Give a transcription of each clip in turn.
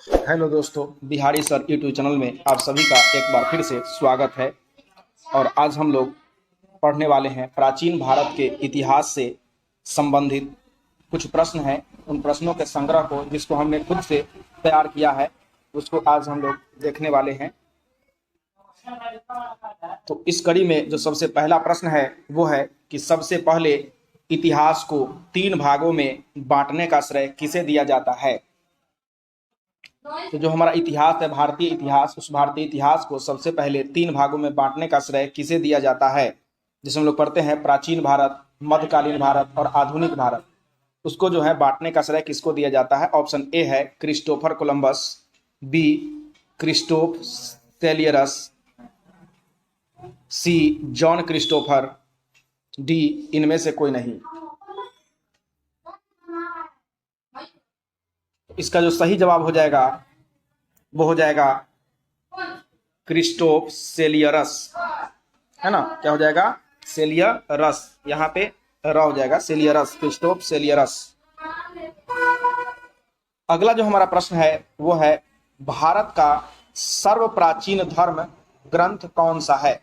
Hello दोस्तों, Bihari sir YouTube channel में आप सभी का एक बार फिर से स्वागत है। और आज हम लोग पढ़ने वाले हैं प्राचीन भारत के इतिहास से संबंधित कुछ प्रश्न हैं। उन प्रश्नों के संग्रह को जिसको हमने खुद से तैयार किया है उसको आज हम लोग देखने वाले हैं। तो इस कड़ी में जो सबसे पहला प्रश्न है वो है कि सबसे पहले इतिहास को 3 भागों में बांटने का श्रेय किसे दिया जाता है। तो जो हमारा इतिहास है, भारतीय इतिहास, उस भारतीय इतिहास को सबसे पहले 3 भागों में बांटने का श्रेय किसे दिया जाता है, जिसे हम लोग पढ़ते हैं प्राचीन भारत, मध्यकालीन भारत और आधुनिक भारत। उसको जो है बांटने का श्रेय किसको दिया जाता है। ऑप्शन ए है क्रिस्टोफर कोलंबस, बी क्रिस्टोफ सेलियरस, सी जॉन क्रिस्टोफर, डी इनमें से कोई नहीं। इसका जो सही जवाब हो जाएगा वो हो जाएगा क्रिस्टोफ सेलियरस, है ना। क्या हो जाएगा? सेलियरस, यहाँ पे र हो जाएगा, सेलियरस, क्रिस्टोफ सेलियरस। अगला जो हमारा प्रश्न है वो है भारत का सर्व प्राचीन धर्म ग्रंथ कौन सा है।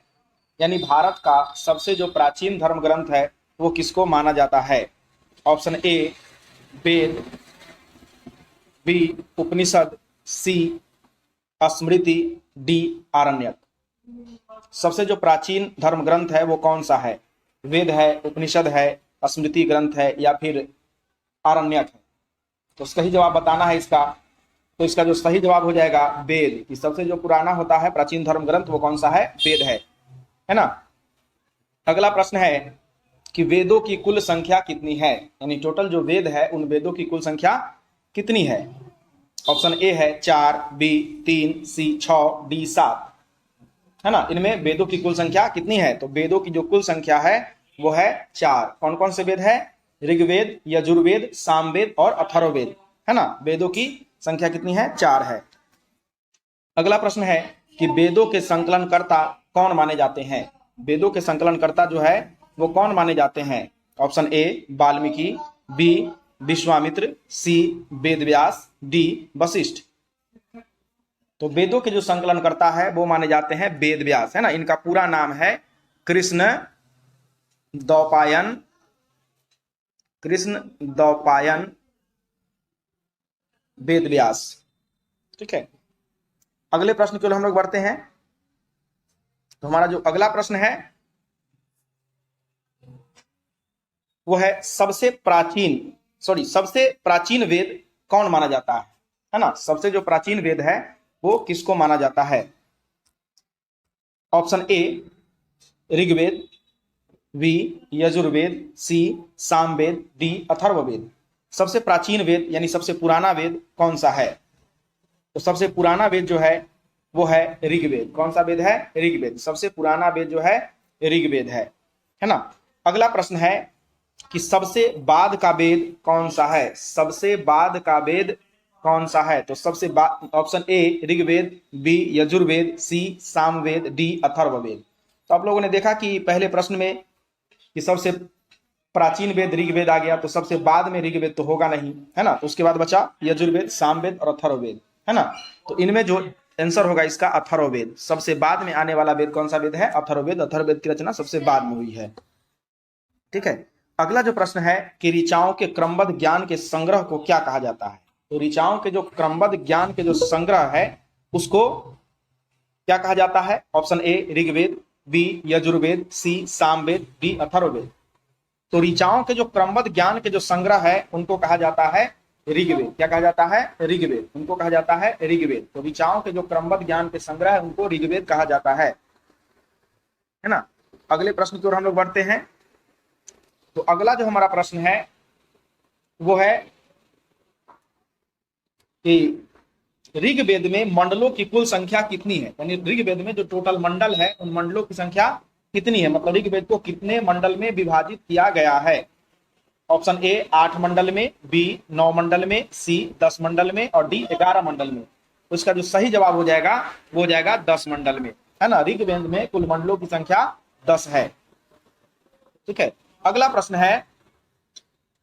यानी भारत का सबसे जो प्राचीन धर्म ग्रंथ है वो किसको माना जाता है। Option a Veda, b Upanishad, c Smriti, d Aranyaka. सबसे जो प्राचीन धर्म ग्रंथ है वो कौन सा है। वेद है, उपनिषद है, स्मृति ग्रंथ है या फिर आरण्यक है। तो सही जवाब बताना है इसका। तो इसका जो सही जवाब हो जाएगा वेद। कि सबसे जो पुराना होता है प्राचीन धर्म ग्रंथ वो कौन सा है? वेद है ना। अगला प्रश्न है कि वेदों की कुल संख्या कितनी है। यानी टोटल जो वेद है उन वेदों की कुल संख्या कितनी है। ऑप्शन ए है 4, बी 3, सी 6, डी 7, है ना। इनमें वेदों की कुल संख्या कितनी है। तो वेदों की जो कुल संख्या है वो है 4। कौन कौन से वेद है? ऋग्वेद, यजुर्वेद, सामवेद और अथर्ववेद, है ना। वेदों की संख्या कितनी है? 4 है। अगला प्रश्न है कि वेदों के संकलनकर्ता कौन माने जाते हैं। वेदों के संकलनकर्ता जो है वो कौन माने जाते हैं। Option A Valmiki, B Vishwamitra, C Vedvyas, D Vashishtha. तो वेदों के जो संकलनकर्ता है वो माने जाते हैं वेदव्यास, है ना। इनका पूरा नाम है कृष्ण द्वैपायन वेदव्यास। ठीक है। अगले प्रश्न के लिए हम लोग बढ़ते हैं। तो हमारा जो अगला प्रश्न है वो है सबसे प्राचीन वेद कौन माना जाता है ना। सबसे जो प्राचीन वेद है वो किसको माना जाता है। Option A Rigveda, B Yajurveda, C Samaveda, D Atharvaveda. सबसे प्राचीन वेद यानी सबसे पुराना वेद कौन सा है। तो सबसे पुराना वेद जो है वो है ऋग्वेद। कौन सा वेद है? ऋग्वेद। सबसे पुराना वेद जो है ऋग्वेद है ना। अगला प्रश्न है कि सबसे बाद का वेद कौन सा है। सबसे बाद का वेद कौन सा है। तो सबसे बाद option A Rigveda, B Yajurveda, C Samaveda, D Atharvaveda. तो आप लोगों ने देखा कि पहले प्रश्न में कि सबसे प्राचीन वेद ऋग्वेद आ गया, तो सबसे बाद में ऋग्वेद तो होगा नहीं, है ना। तो उसके बाद बचा यजुर्वेद, सामवेद और अथर्ववेद, है ना। तो इनमें जो आंसर होगा इसका अथर्ववेद। सबसे बाद में आने वाला वेद कौन सा वेद है? अथर्ववेद। अथर्ववेद की रचना सबसे बाद में हुई है। ठीक है। अगला जो प्रश्न है कि ऋचाओं के क्रमबद्ध ज्ञान के संग्रह को क्या कहा जाता है। तो ऋचाओं के जो क्रमबद्ध ज्ञान के जो संग्रह है उसको क्या कहा जाता है। Option A Rigveda, B Yajurveda, C Samaveda, D Atharvaveda. तो ऋचाओं के जो क्रमबद्ध ज्ञान के जो संग्रह है उनको कहा जाता है ऋग्वेद। क्या कहा जाता है? ऋग्वेद। उनको कहा जाता है ऋग्वेद। तो ऋचाओं के जो क्रमबद्ध ज्ञान के संग्रह है उनको ऋग्वेद कहा जाता है ना। अगले प्रश्न की ओर हम लोग बढ़ते हैं। तो अगला जो हमारा प्रश्न है वो है कि ऋग्वेद में मंडलों की कुल संख्या कितनी है। यानी ऋग्वेद में जो टोटल मंडल है उन मंडलों की संख्या कितनी है। मतलब ऋग्वेद को कितने मंडल में विभाजित किया गया है। ऑप्शन ए 8 मंडल में, बी 9 मंडल में, सी 10 मंडल में और डी 11 मंडल में। तो इसका जो सही जवाब हो जाएगा वो हो जाएगा 10 मंडल में, है ना। ऋग्वेद में कुल मंडलों की संख्या 10 है। ठीक है। अगला प्रश्न है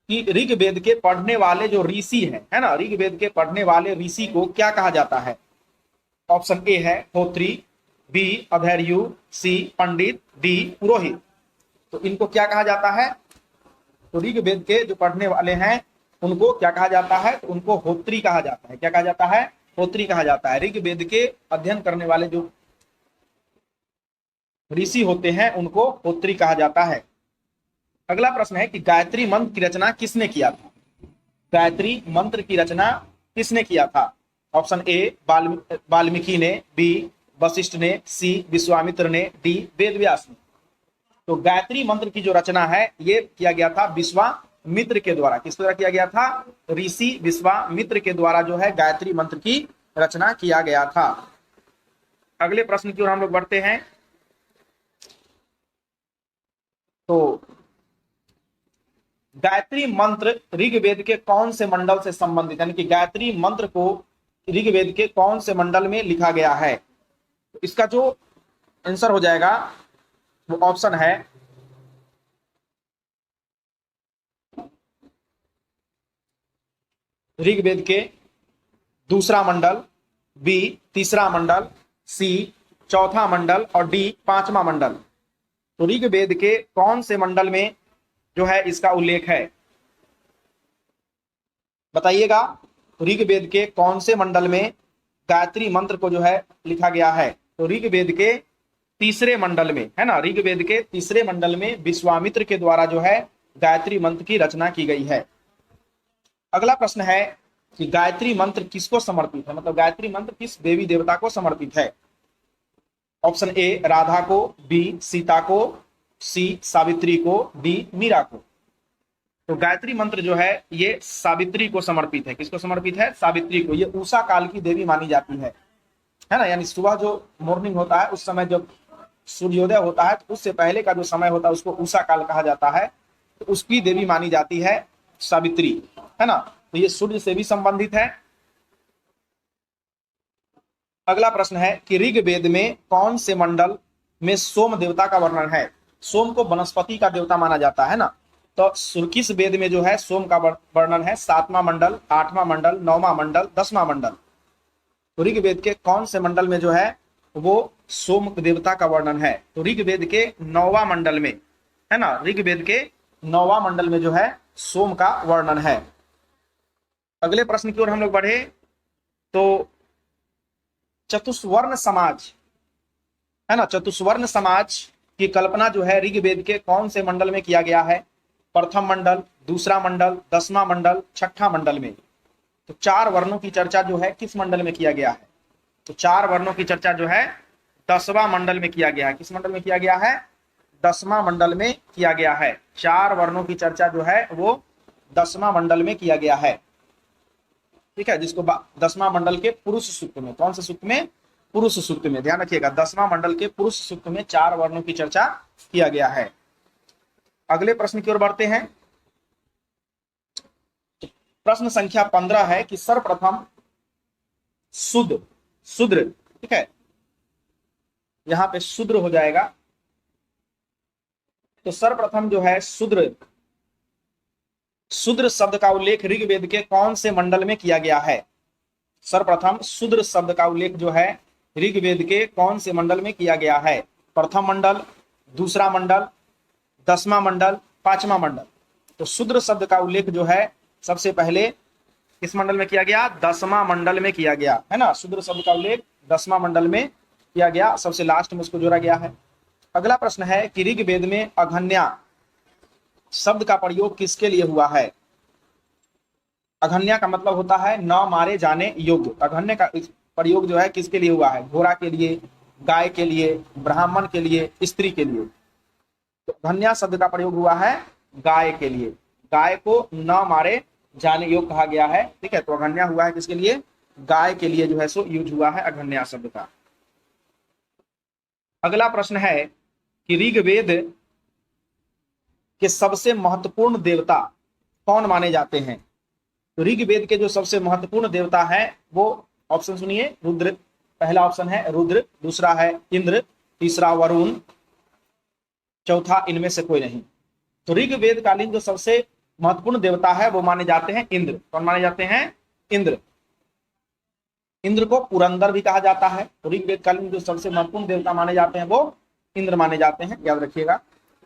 कि ऋग्वेद के पढ़ने वाले जो ऋषि है ना, ऋग्वेद के पढ़ने वाले ऋषि को क्या कहा जाता है? ऑप्शन ए है होत्री, बी अधैर्यु, सी पंडित, डी पुरोहित। तो इनको क्या कहा जाता है? तो ऋग्वेद के जो पढ़ने वाले हैं उनको क्या कहा जाता है? तो उनको होत्री कहा जाता है। क्या कहा जाता है? होत्री कहा जाता है। ऋग्वेद के अध्ययन करने वाले जो ऋषि होते हैं उनको होत्री कहा जाता है। अगला प्रश्न है कि गायत्री मंत्र की रचना किसने किया था? गायत्री मंत्र की रचना किसने किया था? ऑप्शन ए वाल्मीकि ने, बी वशिष्ठ ने, सी विश्वामित्र ने, डी वेदव्यास ने। तो गायत्री मंत्र की जो रचना है ये किया गया था विश्वामित्र के द्वारा। किसके द्वारा किया गया था? ऋषि विश्वामित्र के द्वारा जो है गायत्री मंत्र की रचना किया गया था। अगले प्रश्न की ओर हम लोग बढ़ते हैं। तो गायत्री मंत्र ऋग्वेद के कौन से मंडल से संबंधित, यानी कि गायत्री मंत्र को ऋग्वेद के कौन से मंडल में लिखा गया है? तो इसका जो आंसर हो जाएगा वो ऑप्शन है ऋग्वेद के दूसरा मंडल, बी तीसरा मंडल, सी चौथा मंडल और डी पांचवा मंडल। तो ऋग्वेद के कौन से मंडल में जो है इसका उल्लेख है? बताइएगा। ऋग्वेद के कौन से मंडल में गायत्री मंत्र को जो है लिखा गया है? तो ऋग्वेद के तीसरे मंडल में, है ना, ऋग्वेद के तीसरे मंडल में विश्वामित्र के द्वारा जो है गायत्री मंत्र की रचना की गई है। अगला प्रश्न है कि गायत्री मंत्र किसको समर्पित है, मतलब गायत्री मंत्र किस देवी देवता को समर्पित है? ऑप्शन ए राधा को, बी सीता को, सी सावित्री को, डी मीरा को। तो गायत्री मंत्र जो है ये सावित्री को समर्पित है। किसको समर्पित है? सावित्री को। ये उषा काल की देवी मानी जाती है ना, यानी सुबह जो मॉर्निंग होता है उस समय जब सूर्योदय होता है तो उससे पहले का जो समय होता है उसको उषा काल कहा जाता है। तो उसकी देवी मानी जाती है सावित्री, है ना। तो ये सूर्य से भी संबंधित है। अगला प्रश्न है कि ऋग्वेद में कौन से मंडल में सोम देवता का वर्णन है? सोम को वनस्पति का देवता माना जाता है ना। तो किस वेद में जो है सोम का वर्णन है? सातवां मंडल, आठवां मंडल, नौवां मंडल, 10वां मंडल। तो ऋग्वेद के कौन से मंडल में जो है वो सोम देवता का वर्णन है? तो ऋग्वेद के 9वां मंडल में, है ना, ऋग्वेद के 9वां मंडल में जो है सोम का वर्णन है। अगले प्रश्न की ओर हम लोग बढ़े। तो चतुष्वर्ण समाज, है ना, चतुष्वर्ण समाज की कल्पना जो है ऋग्वेद के कौन से मंडल में किया गया है? प्रथम मंडल, दूसरा मंडल, 10वां मंडल, छठा मंडल में। तो 4 वर्णों की चर्चा जो है किस मंडल में किया गया है? तो 4 वर्णों की चर्चा जो है 10वां मंडल में किया गया है। किस मंडल में किया गया है? 10वां मंडल में किया गया है। 4 वर्णों की चर्चा जो है वो 10वां मंडल में किया गया है। ठीक है, जिसको 10वां मंडल के पुरुष सूक्त में, कौन से सूक्त में? पुरुष सूक्त में। ध्यान रखिएगा, 10वां मंडल के पुरुष सूक्त में 4 वर्णों की चर्चा किया गया है। अगले प्रश्न की ओर बढ़ते हैं। प्रश्न संख्या 15 है कि सर्वप्रथम शूद्र, ठीक है, यहां पे शूद्र हो जाएगा। तो सर्वप्रथम जो है शूद्र शब्द का उल्लेख ऋग्वेद के कौन से मंडल में किया गया है? सर्वप्रथम शूद्र शब्द का उल्लेख जो है ऋग्वेद के कौन से मंडल में किया गया है? प्रथम मंडल, दूसरा मंडल, 10वां मंडल, 5वां मंडल। तो शूद्र शब्द का उल्लेख जो है सबसे पहले किस मंडल में किया गया? 10वां मंडल में किया गया, है ना। शूद्र शब्द का उल्लेख 10वां मंडल में किया गया, सबसे लास्ट में उसको जोड़ा गया है। अगला प्रश्न है कि ऋग्वेद में अघन्या शब्द का प्रयोग किसके लिए हुआ है? अघन्या का मतलब होता है न मारे जाने योग्य। अघन्य का प्रयोग जो है किसके लिए हुआ है? घोड़ा के लिए, गाय के लिए, ब्राह्मण के लिए, स्त्री के लिए। तो अघन्या शब्द का प्रयोग हुआ है गाय के लिए। गाय को न मारे जाने योग्य कहा गया है, ठीक है। तो अघन्या हुआ है किसके लिए? गाय के लिए जो है सो यूज हुआ है अघन्या शब्द का। अगला प्रश्न है कि ऋग्वेद के सबसे महत्वपूर्ण देवता कौन माने जाते हैं? तो ऋग्वेद के जो सबसे महत्वपूर्ण देवता है वो, ऑप्शन सुनिए, रुद्र। पहला ऑप्शन है रुद्र, दूसरा है इंद्र, तीसरा वरुण, चौथा इनमें से कोई नहीं। तो ऋग्वेद कालीन जो सबसे महत्वपूर्ण देवता है वो माने जाते हैं इंद्र। कौन माने जाते हैं? इंद्र। इंद्र को पुरंदर भी कहा जाता है। तो ऋग्वेद कालीन जो सबसे महत्वपूर्ण देवता माने जाते हैं वो इंद्र माने जाते हैं, याद रखिएगा।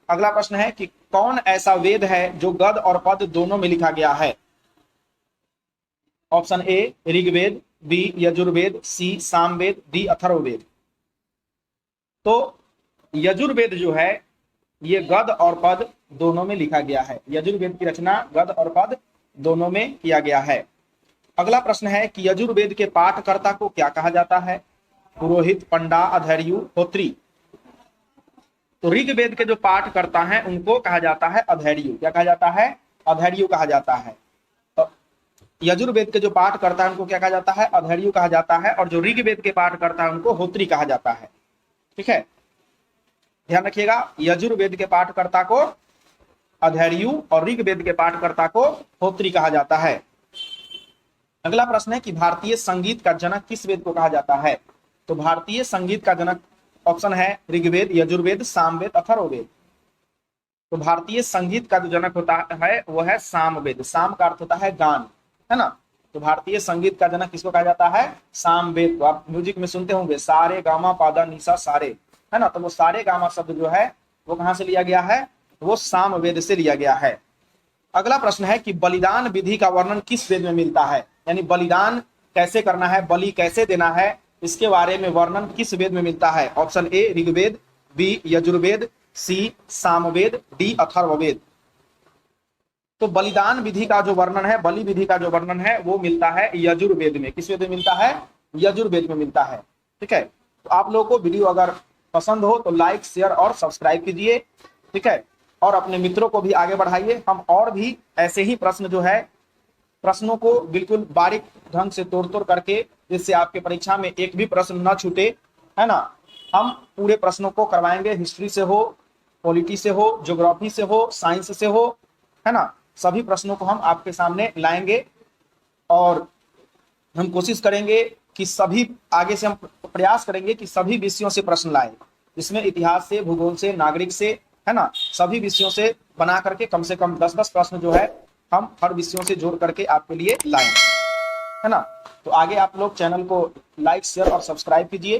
अगला प्रश्न है कि कौन ऐसा वेद है जो गद और पद दोनों में लिखा गया है? Option A Rigveda, B Yajurveda, C Samaveda, D Atharvaveda. तो यजुर्वेद जो है ये गद और पद दोनों में लिखा गया है। यजुर्वेद की रचना गद और पद दोनों में किया गया है। अगला प्रश्न है कि यजुर्वेद के पाठकर्ता को क्या कहा जाता है? पुरोहित, पंडा, अधर्यु, होत्री। तो ऋग्वेद के जो पाठकर्ता हैं उनको कहा जाता है अधर्यु। क्या कहा जाता है? अधर्यु कहा जाता है। तो यजुर्वेद के जो पाठकर्ता है उनको क्या कहा जाता है? अधर्यु कहा जाता है। और जो ऋग्वेद के पाठकर्ता है उनको होत्री कहा जाता है। ठीक है, ध्यान रखिएगा, यजुर्वेद के पाठकर्ता को अधर्यु और ऋग्वेद के पाठकर्ता को होत्री कहा जाता है। अगला प्रश्न है कि भारतीय संगीत का जनक किस वेद को कहा जाता है? तो भारतीय संगीत का जनक ऑप्शन है ऋग्वेद, यजुर्वेद, सामवेद, अथर्ववेद। तो भारतीय संगीत का जो जनक होता है वो है सामवेद। साम का अर्थ होता है गान, है ना। तो भारतीय संगीत का जनक किसको कहा जाता है? सामवेद। तो आप म्यूजिक में सुनते होंगे सारे गामा पादा निशा सारे, है ना। तो वो सारे गामा शब्द जो है वो कहां से लिया गया है? वो सामवेद से लिया गया है। अगला प्रश्न है कि बलिदान विधि का वर्णन किस वेद में मिलता है? यानी बलिदान कैसे करना है, बलि कैसे देना है, इसके बारे में वर्णन किस वेद में मिलता है? Option A Rigveda, B Yajurveda, C Samaveda, D Atharvaveda. तो बलिदान विधि का जो वर्णन है, बलि विधि का जो वर्णन है वो मिलता है यजुर्वेद में। किस वेद में मिलता है? यजुर्वेद में मिलता है। ठीक है, तो आप लोगों को वीडियो अगर पसंद हो तो लाइक, शेयर और सब्सक्राइब कीजिए। ठीक है, और अपने मित्रों को भी आगे बढ़ाइए। हम और भी ऐसे ही प्रश्न जो है, प्रश्नों को बिल्कुल बारीक ढंग से तोड़ तोड़ करके, जिससे आपके परीक्षा में एक भी प्रश्न ना छूटे, है ना। हम पूरे प्रश्नों को करवाएंगे, हिस्ट्री से हो, पॉलिटी से हो, ज्योग्राफी से हो, साइंस से हो, है ना। सभी प्रश्नों को हम आपके सामने लाएंगे और हम कोशिश करेंगे कि सभी, आगे से हम प्रयास करेंगे कि सभी विषयों से प्रश्न लाए। इसमें इतिहास से, भूगोल से, नागरिक से, है ना, सभी विषयों से बना करके कम से कम 10-10 प्रश्न जो है हम हर विषयों से जोड़ करके आपके लिए लाएंगे, है ना। तो आगे आप लोग चैनल को लाइक, शेयर और सब्सक्राइब कीजिए।